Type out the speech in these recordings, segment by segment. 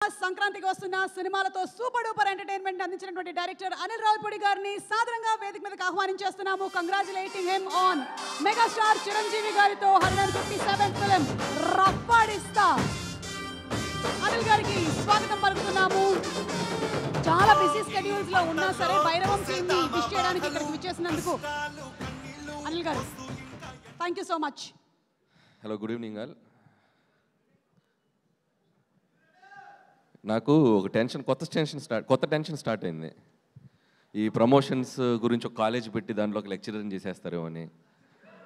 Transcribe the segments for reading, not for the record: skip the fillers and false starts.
సంక్రాంతికి వస్తున్న సినిమాలతో సూపర్ డూపర్ ఎంటర్టైన్మెంట్ అందించినటువంటి డైరెక్టర్ అనిల్ రావిపూడి గారిని సాదరంగా వేదిక మీదకి ఆహ్వానించేస్తున్నాము. Congratulating him on megastar Chiranjeevi గారితో 157th ఫిల్మ్ రప్పాడిస్తా. అనిల్ గారికి స్వాగతం పలుకుతున్నాము. చాలా బిజీ స్కెడ్యూల్స్ లో ఉన్నా సరే భైరవం టీమ్ ని విష్ చేయడానికి ఇక్కడికి విచ్చేసినందుకు అనిల్ గారు thank you so much. Hello, good evening all. నాకు ఒక కొత్త టెన్షన్ స్టార్ట్ అయింది. ఈ ప్రమోషన్స్ గురించి ఒక కాలేజ్ పెట్టి దాంట్లో ఒక లెక్చరర్ చేసేస్తారేమో అని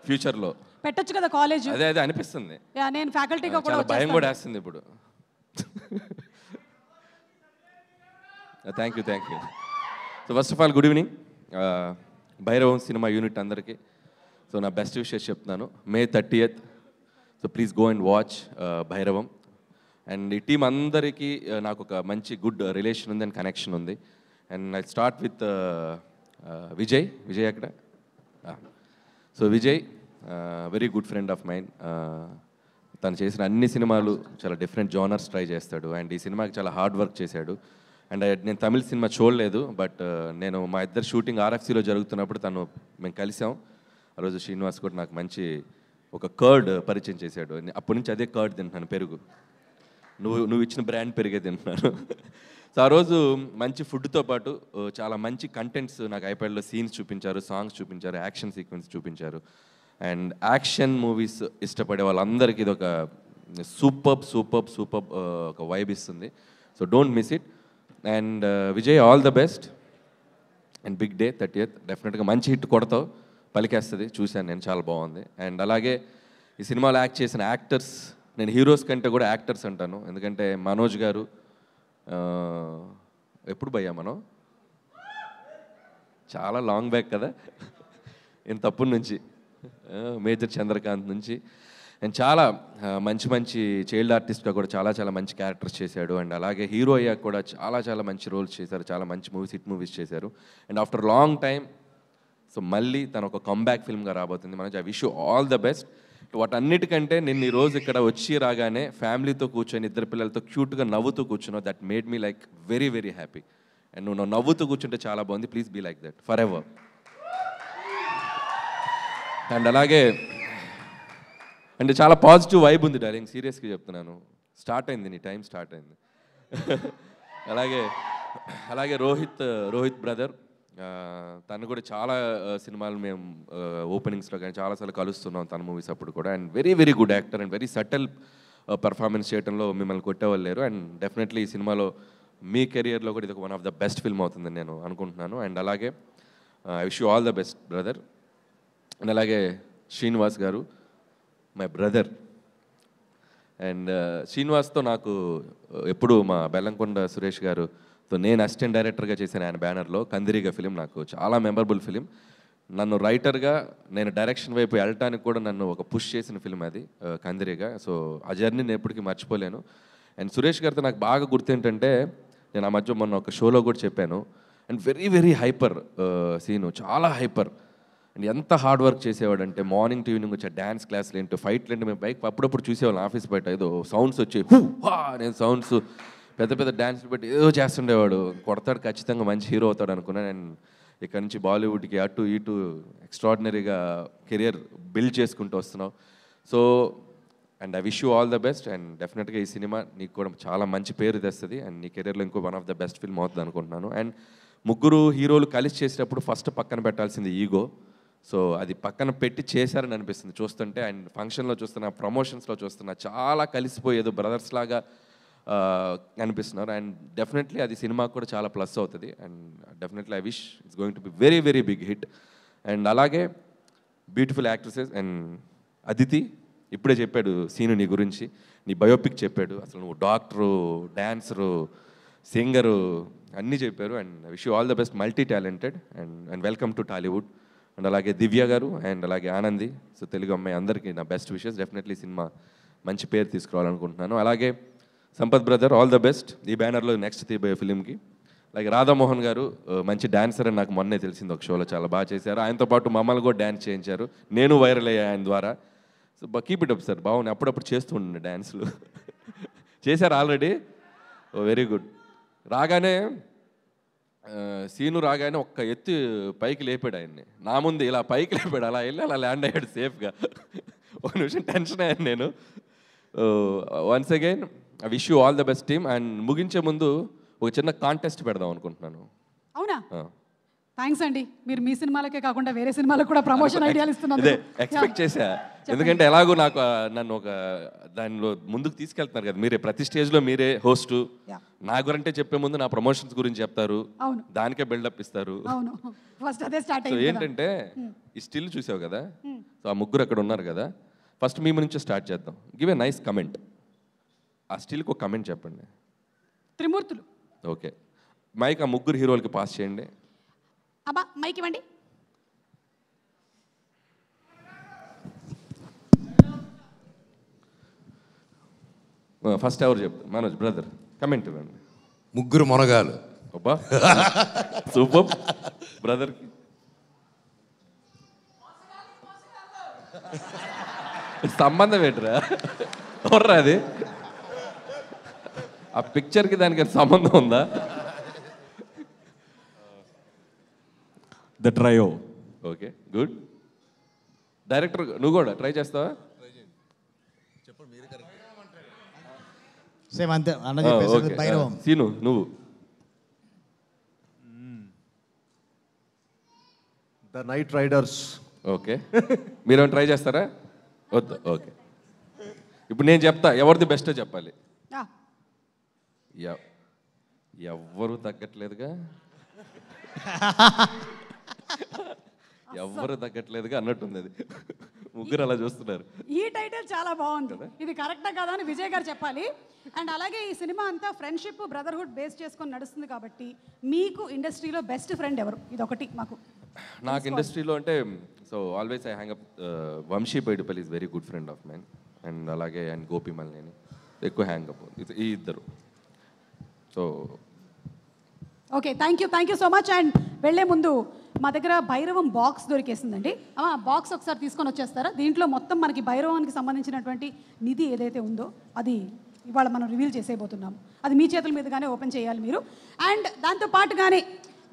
ఫ్యూచర్లో పెట్టొచ్చు కదా కాలేజ్. అదే అనిపిస్తుంది. నేను ఫ్యాకల్టీగా కూడా భయం కూడా వేస్తుంది ఇప్పుడు. Thank you. So first of all good evening Bhairavam సినిమా యూనిట్ అందరికీ. సో నా బెస్ట్ విషెస్ చెప్తున్నాను. May 30th. So please go and watch Bhairavam. And ఈ టీం అందరికీ నాకు ఒక మంచి గుడ్ రిలేషన్ ఉంది అండ్ కనెక్షన్ ఉంది. And I start with Vijay అక్కడ. So Vijay very good friend of mind. తను చేసిన అన్ని సినిమాలు చాలా డిఫరెంట్ జోనర్స్ ట్రై చేస్తాడు. అండ్ ఈ సినిమాకి చాలా హార్డ్ వర్క్ చేశాడు. అండ్ నేను తమిళ సినిమా చూడలేదు, బట్ నేను మా ఇద్దరు షూటింగ్ RFCలో జరుగుతున్నప్పుడు మేము కలిసాం. ఆ రోజు శ్రీనివాస్ కూడా నాకు మంచి ఒక కర్డ్ పరిచయం చేశాడు. అప్పటి నుంచి అదే కర్డ్ తింటున్నాను, పెరుగు. నువ్వు ఇచ్చిన బ్రాండ్ పెరిగే తింటున్నాను. సో ఆ రోజు మంచి ఫుడ్తో పాటు చాలా మంచి కంటెంట్స్ నాకు ఐప్యాడ్లో సీన్స్ చూపించారు, సాంగ్స్ చూపించారు, యాక్షన్ సీక్వెన్స్ చూపించారు. అండ్ యాక్షన్ మూవీస్ ఇష్టపడే వాళ్ళందరికీ ఇది ఒక సూపర్ ఒక వైబ్ ఇస్తుంది. So don't miss it. And Vijay, all the best. And big day 30th డెఫినెట్గా మంచి హిట్ కొడతావు, పలికేస్తుంది. చూశాను నేను, చాలా బాగుంది. అండ్ అలాగే ఈ సినిమాలో యాక్ట్ చేసిన యాక్టర్స్, నేను హీరోస్ కంటే కూడా యాక్టర్స్ అంటాను. ఎందుకంటే మనోజ్ గారు ఎప్పుడు భయ్యా మనం చాలా లాంగ్ బ్యాక్ కదా, ఇంతప్పటి నుంచి మేజర్ చంద్రకాంత్ నుంచి. అండ్ చాలా మంచి చైల్డ్ ఆర్టిస్ట్గా కూడా చాలా మంచి క్యారెక్టర్స్ చేశాడు. అండ్ అలాగే హీరో అయ్యాక కూడా చాలా మంచి రోల్స్ చేశారు, చాలా మంచి హిట్ మూవీస్ చేశారు. And after long time so మళ్ళీ తను ఒక కంబ్యాక్ ఫిల్మ్గా రాబోతుంది. మనకి I wish you all the best. వాటన్నిటికంటే నేను ఈరోజు ఇక్కడ వచ్చి రాగానే ఫ్యామిలీతో కూర్చొని ఇద్దరు పిల్లలతో క్యూట్గా నవ్వుతూ కూర్చున్నావు. That made me like very happy. And నువ్వు నవ్వుతూ కూర్చుంటే చాలా బాగుంది. Please be like that forever. And అలాగే అంటే చాలా పాజిటివ్ వైబ్ ఉంది డార్లింగ్, సీరియస్గా చెప్తున్నాను. స్టార్ట్ అయింది, నీ టైం స్టార్ట్ అయింది. అలాగే రోహిత్ బ్రదర్, తను కూడా చాలా సినిమాలు మేము ఓపెనింగ్స్లో కానీ చాలాసార్లు కలుస్తున్నాం తన మూవీస్ అప్పుడు కూడా. And very good actor and very subtle performance చేయడంలో మిమ్మల్ని కొట్టేవాళ్ళు లేరు. అండ్ డెఫినెట్లీ ఈ సినిమాలో మీ కెరియర్లో కూడా ఇది one of the best film అవుతుందని నేను అనుకుంటున్నాను. అండ్ అలాగే I wish you all the best brother. And అలాగే శ్రీనివాస్ గారు, మై బ్రదర్. అండ్ శ్రీనివాస్తో నాకు ఎప్పుడు మా బెల్లంకొండ సురేష్ గారుతో నేను అసిస్టెంట్ డైరెక్టర్గా చేశాను ఆయన బ్యానర్లో కందిరిగా ఫిలిం. నాకు చాలా మెమరబుల్ ఫిలిం. నన్ను రైటర్గా నేను డైరెక్షన్ వైపు వెళ్ళటానికి కూడా నన్ను ఒక పుష్ చేసిన ఫిలిం అది కందిరిగా. సో ఆ జర్నీ నేను ఎప్పటికీ మర్చిపోలేను. అండ్ సురేష్ గారితో నాకు బాగా గుర్తు ఏంటంటే, నేను ఆ మధ్య మొన్న ఒక షోలో కూడా చెప్పాను. అండ్ వెరీ హైపర్ సీను, చాలా హైపర్. అండ్ ఎంత హార్డ్ వర్క్ చేసేవాడు అంటే మార్నింగ్ టు ఈవినింగ్ వచ్చే డ్యాన్స్ క్లాస్లు ఏంటో ఫైట్లు ఏంటో మేము బైక్ అప్పుడప్పుడు చూసేవాళ్ళం ఆఫీస్ బయట. ఏదో సౌండ్స్ వచ్చి నేను సౌండ్స్ పెద్ద డ్యాన్స్లు పెట్టి ఏదో చేస్తుండేవాడు. కొడతాడు, ఖచ్చితంగా మంచి హీరో అవుతాడు అనుకున్నాను. అండ్ ఇక్కడ నుంచి బాలీవుడ్కి అటు ఇటు ఎక్స్ట్రాడినరీగా కెరియర్ బిల్డ్ చేసుకుంటూ వస్తున్నావు. So and I wish you all the best. And డెఫినెట్గా ఈ సినిమా నీకు కూడా చాలా మంచి పేరు తెస్తుంది. అండ్ నీ కెరియర్లో ఇంకో one of the best film అవుతుంది అనుకుంటున్నాను. అండ్ ముగ్గురు హీరోలు కలిసి చేసేటప్పుడు ఫస్ట్ పక్కన పెట్టాల్సింది ఈగో. సో అది పక్కన పెట్టి చేశారని అనిపిస్తుంది చూస్తుంటే. అండ్ ఫంక్షన్లో చూస్తున్నా, ప్రమోషన్స్లో చూస్తున్నా, చాలా కలిసిపోయేది బ్రదర్స్ లాగా అనిపిస్తున్నారు. అండ్ డెఫినెట్లీ అది సినిమాకు కూడా చాలా ప్లస్ అవుతుంది. And definitely I wish it's going to be very big hit. And అలాగే బ్యూటిఫుల్ యాక్ట్రెసెస్. అండ్ అదితి ఇప్పుడే చెప్పాడు సీను నీ గురించి, నీ బయోపిక్ చెప్పాడు. అసలు నువ్వు డాక్టరు, డ్యాన్సరు, సింగరు అన్నీ చెప్పారు. And I wish you all the best, multi talented. And welcome to Tollywood. And అలాగే దివ్య గారు అండ్ అలాగే ఆనంది, సో తెలుగు అమ్మాయి, అందరికీ నా బెస్ట్ విషెస్. డెఫినెట్లీ సినిమా మంచి పేరు తీసుకురావాలనుకుంటున్నాను. అలాగే Sampath brother, all the best ఈ బ్యానర్లో నెక్స్ట్ తీయబోయే ఫిలింకి. అలాగే రాధామోహన్ గారు మంచి డాన్సర్ అని నాకు మొన్నే తెలిసింది, ఒక షోలో చాలా బాగా చేశారు. ఆయనతో పాటు మమ్మల్ని కూడా డ్యాన్స్ చేయించారు, నేను వైరల్ అయ్యా ఆయన ద్వారా. So keep it up sir, బాగుంది. అప్పుడప్పుడు చేస్తూ ఉండండి డ్యాన్స్లు. చేశారు ఆల్రెడీ. Very good. రాగానే సీను రాగానే ఒక్క ఎత్తి పైకి లేపాడు ఆయన్ని. నా ముందు ఇలా పైకి లేపాడు, అలా వెళ్ళి అలా ల్యాండ్ అయ్యాడు సేఫ్గా. ఒక నిమిషం టెన్షన్ అయ్యాను నేను. Once again I wish you all the best team. And ముగించే ముందు ఒక చిన్న కాంటెస్ట్ పెడదాం అనుకుంటున్నాను. అవునా? థ్యాంక్స్ అండి, మీరు మీ సినిమాలకే కాకుండా వేరే సినిమాలకు కూడా ప్రమోషన్ ఐడియాలు ఇస్తున్నారు. ఎక్స్పెక్ట్ చేశా, ఎందుకంటే ఎలాగో నాకు నన్ను ఒక దానిలో ముందుకు తీసుకెళ్తున్నారు కదా మీరే, ప్రతి స్టేజ్లో మీరే హోస్ట్. నా గురంటే చెప్పే ముందు నా ప్రమోషన్స్ గురించి చెప్తారు, దానికే బిల్డప్ ఇస్తారు. సో ఏంటంటే ఈ స్టిల్ చూసావు కదా, సో ఆ ముగ్గురు అక్కడ ఉన్నారు కదా, ఫస్ట్ మీ నుంచే స్టార్ట్ చేద్దాం. Give a nice comment. ఆ స్టిల్కి ఒక కమెంట్ చెప్పండి. త్రిమూర్తులు. ఓకే, మైక్ ఆ ముగ్గురు హీరోలకి పాస్ చేయండి. అబ్బా మైక్ ఇవ్వండి. ఫస్ట్ ఎవరు చెప్తారు? మనోజ్ బ్రదర్ కమెంట్ ఇవ్వండి. ముగ్గురు మొనగాలు. అబ్బా సూపర్ బ్రదర్కి. సంబంధం ఏంట్రా? ఎవర్రా అది? ఆ పిక్చర్కి దానికి సంబంధం ఉందా? The trio. Okay good. Director నువ్వు కూడా ట్రై చేస్తావా? సేమ్ అంతే అన్న చెప్పేసి భైరవం. సీను నువ్వు? The night riders. ఓకే, మీరేమైనా ట్రై చేస్తారా? వద్దు. ఓకే, ఇప్పుడు నేను చెప్తా, ఎవరిది బెస్టో చెప్పాలి. ఎవ్వరు తగ్గట్లేదుగా, ఎవ్వరు తగ్గట్లేదుగా అన్నట్టుంది. అది ముగ్గురు అలా చూస్తున్నారు. ఈ టైటిల్ చాలా బాగుంది. ఇది కరెక్టా కదా అని విజయ్ గారు చెప్పాలి. అండ్ అలాగే ఈ సినిమా అంతా ఫ్రెండ్షిప్ బ్రదర్హుడ్ బేస్ చేసుకొని నడుస్తుంది కాబట్టి మీకు ఇండస్ట్రీలో బెస్ట్ ఫ్రెండ్ ఎవరు? ఇది ఒకటి మాకు. నాకు ఇండస్ట్రీలో అంటే so always I hang up Vamshi Paidipalli is very good friend of mine. And అలాగే అండ్ గోపి మల్లేని ఎక్కువ హ్యాంగ్ అప్ ఈ ఇద్దరు. So okay, thank you so much. And వెళ్లే ముందు మా దగ్గర భైరవం బాక్స్ దొరికేసిందండి. బాక్స్ ఒకసారి తీసుకొని వచ్చేస్తారా? దీంట్లో మొత్తం మనకి భైరవానికి సంబంధించినటువంటి నిధి ఏదైతే ఉందో అది ఇవాళ మనం రివీల్ చేసేయబోతున్నాము. అది మీ చేతుల మీదుగానే ఓపెన్ చేయాలి మీరు. అండ్ దాంతో పాటుగానే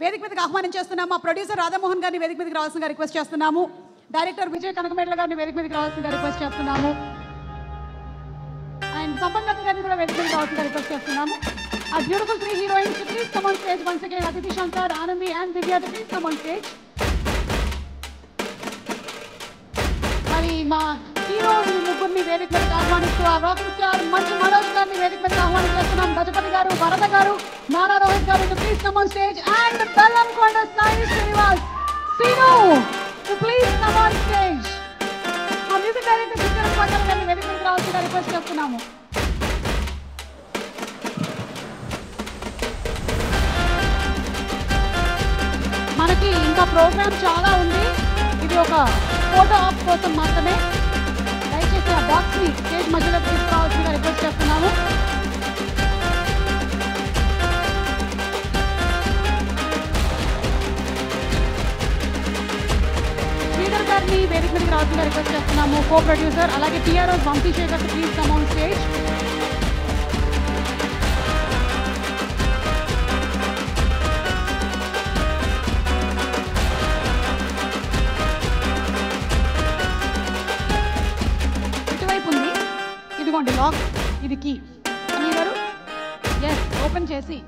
వేదిక మీదకి ఆహ్వానం చేస్తున్నాము. మా ప్రొడ్యూసర్ రాధామోహన్ గారిని వేదిక మీదకి రావాల్సిందిగా రిక్వెస్ట్ చేస్తున్నాము. డైరెక్టర్ విజయ్ కనకమేట్ల గారిని వేదిక మీదకి రావాల్సిందిగా రిక్వెస్ట్ చేస్తున్నాము. అండ్ సంపంగత్ గారిని కూడా వేదిక మీదకి రావాల్సిందిగా రిక్వెస్ట్ చేస్తున్నాము. Our beautiful three heroines, please come on stage once again. Aditi Shankar, Anandi and Divya, please come on stage. మరి మా హీరో ముగ్గురిని వేదిక మీదకి ఆహ్వానిస్తూ ఆ రాకింగ్ స్టార్ మంచి మనోజ్ గారిని వేదిక మీదకి ఆహ్వానిస్తున్నాం. గజపతి గారు, వరద గారు, నారా రోహిత్ గారు, please come on stage. And Bellamkonda Sai Srinivas, Seenu, please come on stage. మా మ్యూజిక్ డైరెక్టర్ శిఖర్ పటేల్ గారిని వేదిక మీదకి రావాల్సిందిగా రిక్వెస్ట్ చేస్తున్నాము. మనకి ఇంకా ప్రోగ్రామ్ చాలా ఉంది. ఇది ఒక ఫోటో ఆప్ కోసం మాత్రమే. దయచేసి ఆ బాక్స్ని స్టేజ్ మధ్యలో తీసుకురావాల్సిందిగా రిక్వెస్ట్ చేస్తున్నాము. శ్రీధర్ గారిని వేదిక మీదకి రావాల్సిందిగా రిక్వెస్ట్ చేస్తున్నాము. Co producer. అలాగే TRO Vamsi Shekar, please come on stage. ఇదిగోండి లాక్, ఇది కీ. అనిల్ గారు ఎస్ ఓపెన్ చేసి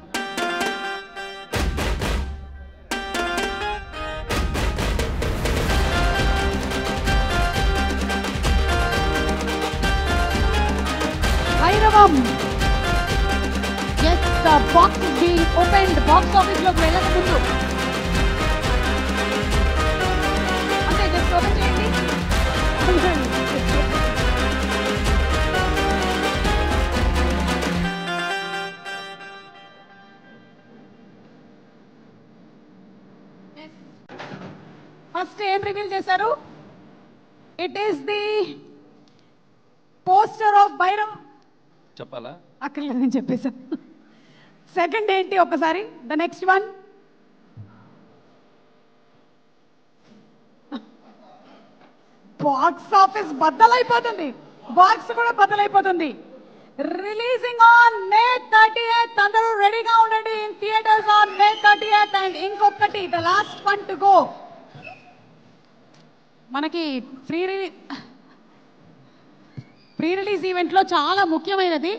Bhairavam. Yes the box is being opened. Box office లోకి వెళ్ళక ముందు అంటే జస్ట్ ఓపెన్ చేయండి. ఫస్ట్ ఏం రివీల్ చేశారు? It is the poster of Bhairav. చెప్పాలా? అక్కర్లేదు, నేను చెప్పేశాను. సెకండ్ ఏంటి ఒకసారి? The next one. Box office బద్దలైపోతుంది. బాక్స్ కూడా బద్దలైపోతుంది. Releasing on May 30th. అందరూ రెడీగా ఉండండి. In theatres on May 30th. And ఇంకొకటి the last one to go, మనకి ప్రీ రిలీజ్ ఈవెంట్లో చాలా ముఖ్యమైనది,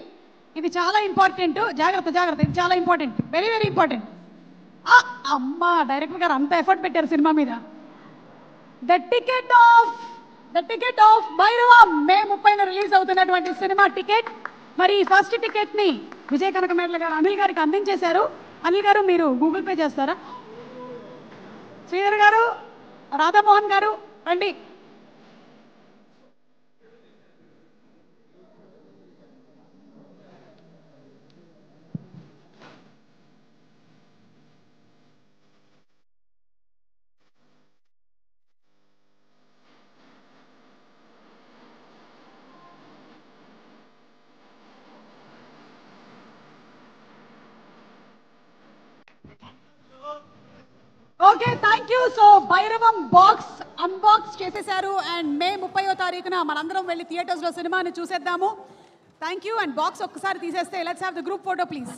ఇది చాలా ఇంపార్టెంట్. జాగ్రత్త జాగ్రత్త, ఇది చాలా ఇంపార్టెంట్, వెరీ వెరీ ఇంపార్టెంట్. అమ్మా డైరెక్టర్ గారు అంత ఎఫర్ట్ పెట్టారు సినిమా మీద. The ticket of Bhairavam May 30న రిలీజ్ అవుతున్నటువంటి సినిమా టికెట్. మరి ఈ ఫస్ట్ టికెట్ ని విజయ కనక మేడల గారు అనిల్ గారికి అందించేశారు. అనిల్ గారు మీరు గూగుల్ పే చేస్తారా? శ్రీధర్ గారు, రాధామోహన్ గారు రండి. Okay, thank you. So Bhairavam box unbox చేసేశారు. అండ్ మే 30వ తారీఖున మనందరం వెళ్ళి థియేటర్స్లో సినిమాని చూసేద్దాము. Thank you. అండ్ బాక్స్ ఒక్కసారి తీసేస్తే let's have the group photo please.